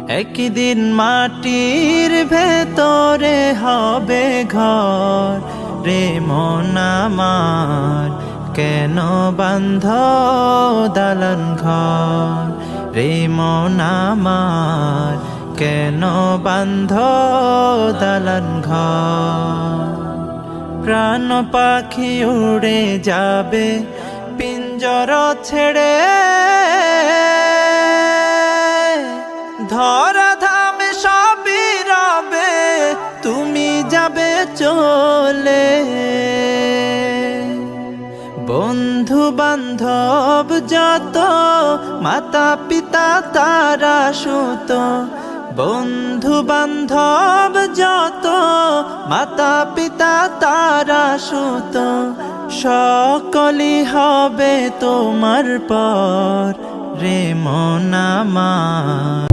একদিন মাটির ভেতরে হবে ঘর রে মন আমার, কেন বান্ধ দালান ঘর রে মন আমার, কেন বান্ধ দালান ঘর। প্রাণ পাখি উড়ে যাবে পিঞ্জর ছেড়ে, ধরা ধামে সবই রবে, তুমি যাবে চলে। বন্ধু বান্ধব যত, মাতা পিতা তারা সুত, বন্ধু বান্ধব যত, মাতা পিতা তারা সুত, সকলই হবে তোমার পর রে মন আমার।